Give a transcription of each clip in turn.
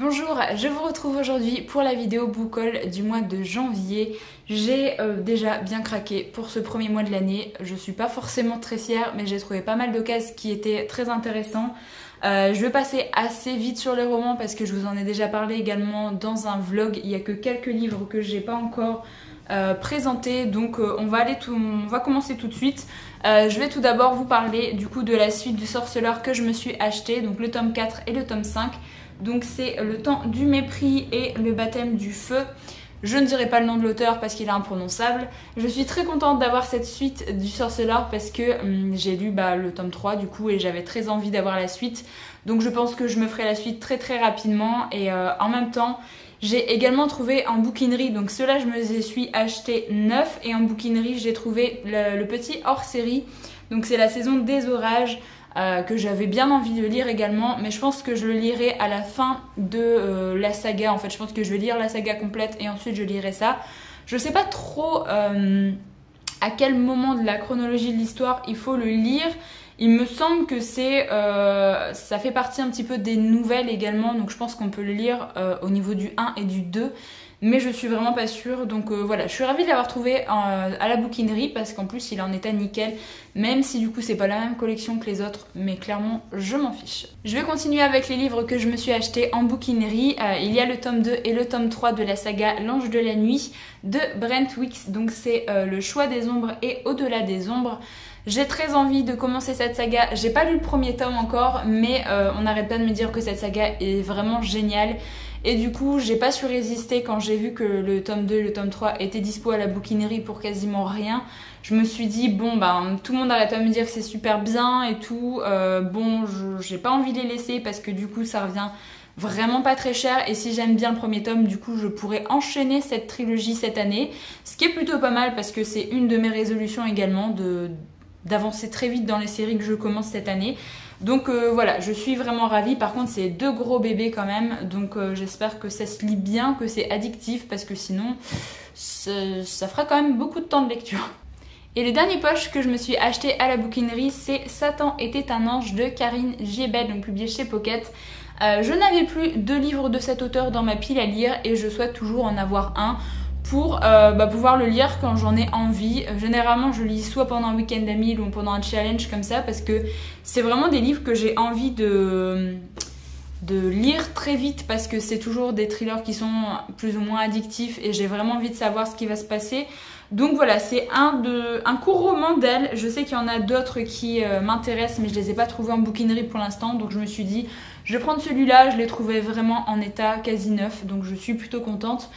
Bonjour, je vous retrouve aujourd'hui pour la vidéo book haul du mois de janvier. J'ai déjà bien craqué pour ce premier mois de l'année. Je suis pas forcément très fière, mais j'ai trouvé pas mal d'occasions qui étaient très intéressants. Je vais passer assez vite sur les romans parce que je vous en ai déjà parlé également dans un vlog. Il n'y a que quelques livres que j'ai pas encore présentés, donc on va commencer tout de suite. Je vais tout d'abord vous parler du coup de la suite du Sorceleur que je me suis acheté, donc le tome 4 et le tome 5. Donc c'est Le Temps du Mépris et Le Baptême du Feu. Je ne dirai pas le nom de l'auteur parce qu'il est imprononçable. Je suis très contente d'avoir cette suite du Sorceleur parce que j'ai lu le tome 3 du coup et j'avais très envie d'avoir la suite. Donc je pense que je me ferai la suite très rapidement et en même temps j'ai également trouvé en bouquinerie, donc ceux-là je me les suis achetés neufs et en bouquinerie j'ai trouvé le petit hors-série. Donc c'est la saison des orages. Que j'avais bien envie de lire également, mais je pense que je le lirai à la fin de la saga. En fait, je pense que je vais lire la saga complète et ensuite je lirai ça. Je sais pas trop à quel moment de la chronologie de l'histoire il faut le lire. Il me semble que ça fait partie un petit peu des nouvelles également, donc je pense qu'on peut le lire au niveau du 1 et du 2. Mais je suis vraiment pas sûre, donc voilà, je suis ravie de l'avoir trouvé à la bouquinerie parce qu'en plus il est en état nickel, même si du coup c'est pas la même collection que les autres, mais clairement je m'en fiche. Je vais continuer avec les livres que je me suis achetés en bouquinerie. Il y a le tome 2 et le tome 3 de la saga L'Ange de la Nuit de Brent Weeks, donc c'est Le Choix des Ombres et Au-delà des Ombres. J'ai très envie de commencer cette saga, j'ai pas lu le premier tome encore, mais on n'arrête pas de me dire que cette saga est vraiment géniale. Et du coup, j'ai pas su résister quand j'ai vu que le tome 2 et le tome 3 étaient dispo à la bouquinerie pour quasiment rien. Je me suis dit, bon, tout le monde arrête pas de me dire que c'est super bien et tout. J'ai pas envie de les laisser parce que du coup, ça revient vraiment pas très cher. Et si j'aime bien le premier tome, du coup, je pourrais enchaîner cette trilogie cette année. Ce qui est plutôt pas mal parce que c'est une de mes résolutions également d'avancer très vite dans les séries que je commence cette année. Donc voilà, je suis vraiment ravie. Par contre, c'est deux gros bébés quand même. Donc j'espère que ça se lit bien, que c'est addictif parce que sinon, ça fera quand même beaucoup de temps de lecture. Et le dernier poche que je me suis acheté à la bouquinerie, c'est Satan était un ange de Karine Giebel, donc publié chez Pocket. Je n'avais plus de livres de cet auteur dans ma pile à lire et je souhaite toujours en avoir un pour pouvoir le lire quand j'en ai envie. Généralement je lis soit pendant un week-end d'amis ou pendant un challenge comme ça parce que c'est vraiment des livres que j'ai envie de lire très vite parce que c'est toujours des thrillers qui sont plus ou moins addictifs et j'ai vraiment envie de savoir ce qui va se passer. Donc voilà, c'est un court roman d'elle. Je sais qu'il y en a d'autres qui m'intéressent mais je les ai pas trouvés en bouquinerie pour l'instant, donc je me suis dit je vais prendre celui-là. Je l'ai trouvé vraiment en état quasi neuf, donc je suis plutôt contente.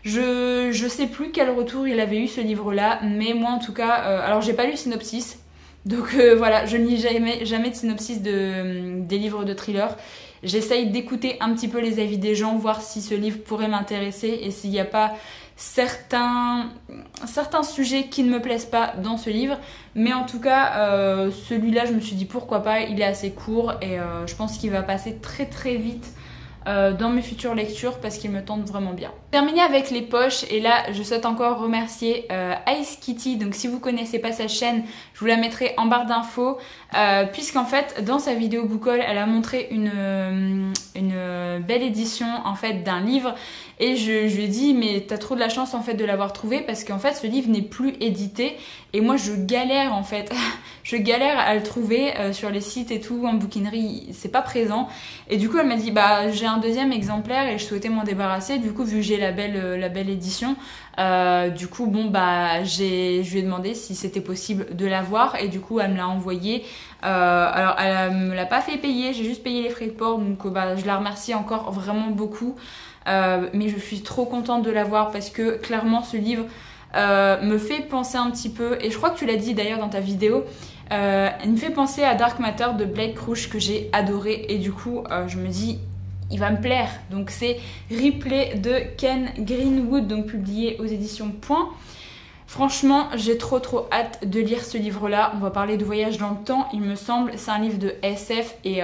Je sais plus quel retour il avait eu ce livre-là, mais moi en tout cas, alors j'ai pas lu le synopsis, donc voilà, je ne lis jamais de synopsis des livres de thriller. J'essaye d'écouter un petit peu les avis des gens, voir si ce livre pourrait m'intéresser et s'il n'y a pas certains sujets qui ne me plaisent pas dans ce livre. Mais en tout cas, celui-là, je me suis dit pourquoi pas, il est assez court et je pense qu'il va passer très vite dans mes futures lectures parce qu'il me tente vraiment bien. Terminé avec les poches et là je souhaite encore remercier Ice Kitty. Donc si vous connaissez pas sa chaîne, je vous la mettrai en barre d'infos puisqu'en fait dans sa vidéo book haul elle a montré une belle édition en fait d'un livre et je lui ai dit mais t'as trop de la chance en fait de l'avoir trouvé parce qu'en fait ce livre n'est plus édité et moi je galère en fait je galère à le trouver sur les sites et tout, en bouquinerie c'est pas présent et du coup elle m'a dit j'ai un deuxième exemplaire et je souhaitais m'en débarrasser. Du coup vu que j'ai la belle édition, du coup je lui ai demandé si c'était possible de l'avoir et du coup elle me l'a envoyé. Alors elle me l'a pas fait payer, j'ai juste payé les frais de port, donc je la remercie encore vraiment beaucoup. Mais je suis trop contente de l'avoir parce que clairement ce livre me fait penser un petit peu, et je crois que tu l'as dit d'ailleurs dans ta vidéo, il me fait penser à Dark Matter de Blake Crouch que j'ai adoré et du coup je me dis il va me plaire. Donc c'est Ripley de Ken Greenwood, donc publié aux éditions Point. Franchement j'ai trop hâte de lire ce livre là. On va parler de voyage dans le temps il me semble, c'est un livre de SF et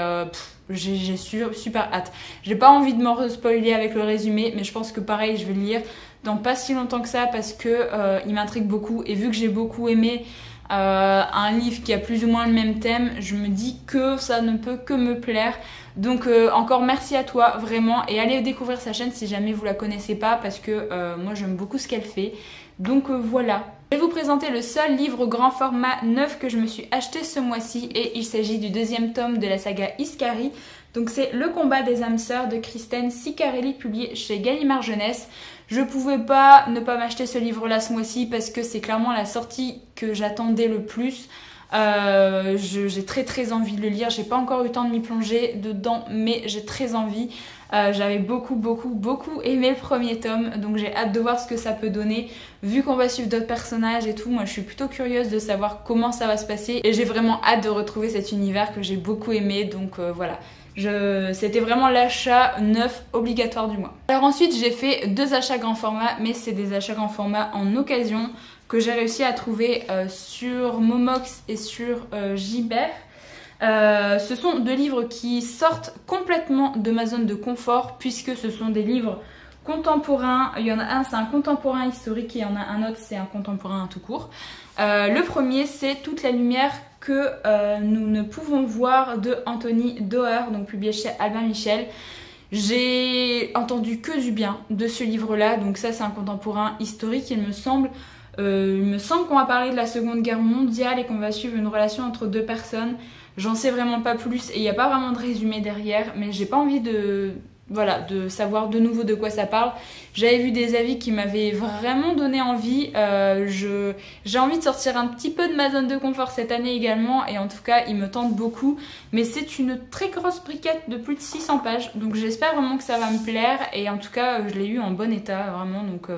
j'ai super hâte. J'ai pas envie de m'en spoiler avec le résumé mais je pense que pareil je vais le lire dans pas si longtemps que ça parce que il m'intrigue beaucoup et vu que j'ai beaucoup aimé un livre qui a plus ou moins le même thème, je me dis que ça ne peut que me plaire. Donc encore merci à toi vraiment, et allez découvrir sa chaîne si jamais vous la connaissez pas, parce que moi j'aime beaucoup ce qu'elle fait. Donc voilà. Je vais vous présenter le seul livre grand format neuf que je me suis acheté ce mois-ci, et il s'agit du deuxième tome de la saga Iscari. Donc c'est Le combat des âmes sœurs de Kristen Ciccarelli, publié chez Gallimard Jeunesse. Je pouvais pas ne pas m'acheter ce livre-là ce mois-ci parce que c'est clairement la sortie que j'attendais le plus. J'ai très envie de le lire, j'ai pas encore eu le temps de m'y plonger dedans, mais j'ai très envie. J'avais beaucoup aimé le premier tome, donc j'ai hâte de voir ce que ça peut donner. Vu qu'on va suivre d'autres personnages et tout, moi je suis plutôt curieuse de savoir comment ça va se passer, et j'ai vraiment hâte de retrouver cet univers que j'ai beaucoup aimé, donc voilà. C'était vraiment l'achat neuf obligatoire du mois. Alors ensuite j'ai fait 2 achats grand format, mais c'est des achats grand format en occasion que j'ai réussi à trouver sur Momox et sur Gibert. Ce sont 2 livres qui sortent complètement de ma zone de confort, puisque ce sont des livres contemporains. Il y en a un, c'est un contemporain historique, et il y en a un autre, c'est un contemporain tout court. Le premier, c'est Toute la lumière que nous ne pouvons voir de Anthony Doerr, donc publié chez Albin Michel. J'ai entendu que du bien de ce livre-là, donc ça c'est un contemporain historique, il me semble. Il me semble qu'on va parler de la Seconde Guerre mondiale et qu'on va suivre une relation entre 2 personnes. J'en sais vraiment pas plus, et il n'y a pas vraiment de résumé derrière, mais j'ai pas envie de savoir de nouveau de quoi ça parle. J'avais vu des avis qui m'avaient vraiment donné envie. J'ai envie de sortir un petit peu de ma zone de confort cette année également, et en tout cas il me tente beaucoup. Mais c'est une très grosse briquette de plus de 600 pages, donc j'espère vraiment que ça va me plaire, et en tout cas je l'ai eu en bon état vraiment, donc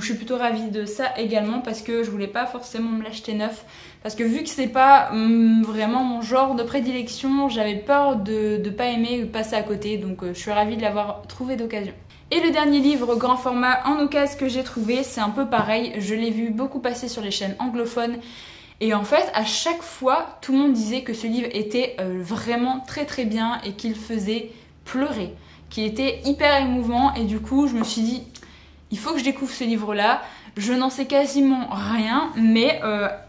je suis plutôt ravie de ça également, parce que je voulais pas forcément me l'acheter neuf, parce que vu que c'est pas vraiment mon genre de prédilection, j'avais peur de pas aimer ou passer à côté, donc je suis ravie de l'avoir trouvé d'occasion. Et le dernier livre grand format en occasion que j'ai trouvé, c'est un peu pareil, je l'ai vu beaucoup passer sur les chaînes anglophones, et en fait à chaque fois tout le monde disait que ce livre était vraiment très bien, et qu'il faisait pleurer, qu'il était hyper émouvant, et du coup je me suis dit il faut que je découvre ce livre-là. Je n'en sais quasiment rien, mais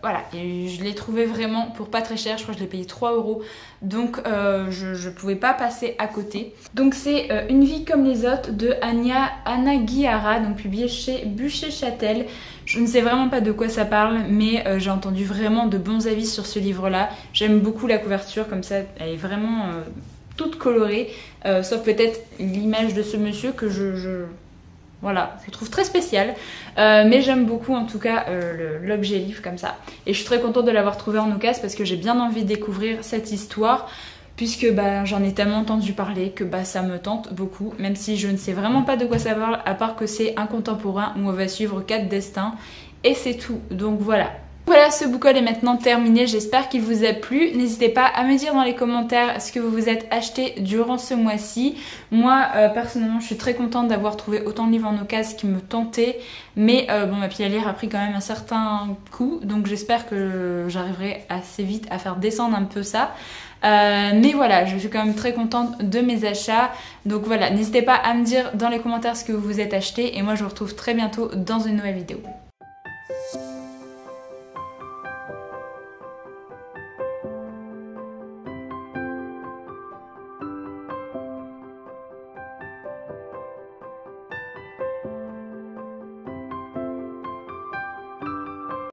voilà, et je l'ai trouvé vraiment pour pas très cher, je crois que je l'ai payé 3 €, donc je pouvais pas passer à côté. Donc c'est Une vie comme les autres de Anna Guihara, donc publié chez Buchet-Châtel. Je ne sais vraiment pas de quoi ça parle, mais j'ai entendu vraiment de bons avis sur ce livre-là. J'aime beaucoup la couverture, comme ça, elle est vraiment toute colorée, sauf peut-être l'image de ce monsieur que voilà, je trouve très spécial, mais j'aime beaucoup en tout cas l'objet livre comme ça. Et je suis très contente de l'avoir trouvé en occasion, parce que j'ai bien envie de découvrir cette histoire, puisque j'en ai tellement entendu parler que ça me tente beaucoup, même si je ne sais vraiment pas de quoi ça parle, à part que c'est un contemporain où on va suivre 4 destins, et c'est tout, donc voilà. Voilà, ce book haul est maintenant terminé, j'espère qu'il vous a plu. N'hésitez pas à me dire dans les commentaires ce que vous vous êtes acheté durant ce mois-ci. Moi, personnellement, je suis très contente d'avoir trouvé autant de livres en occasion qui me tentaient. Mais bon, ma pile à lire a pris quand même un certain coup, donc j'espère que j'arriverai assez vite à faire descendre un peu ça. Mais voilà, je suis quand même très contente de mes achats. Donc voilà, n'hésitez pas à me dire dans les commentaires ce que vous vous êtes acheté. Et moi, je vous retrouve très bientôt dans une nouvelle vidéo.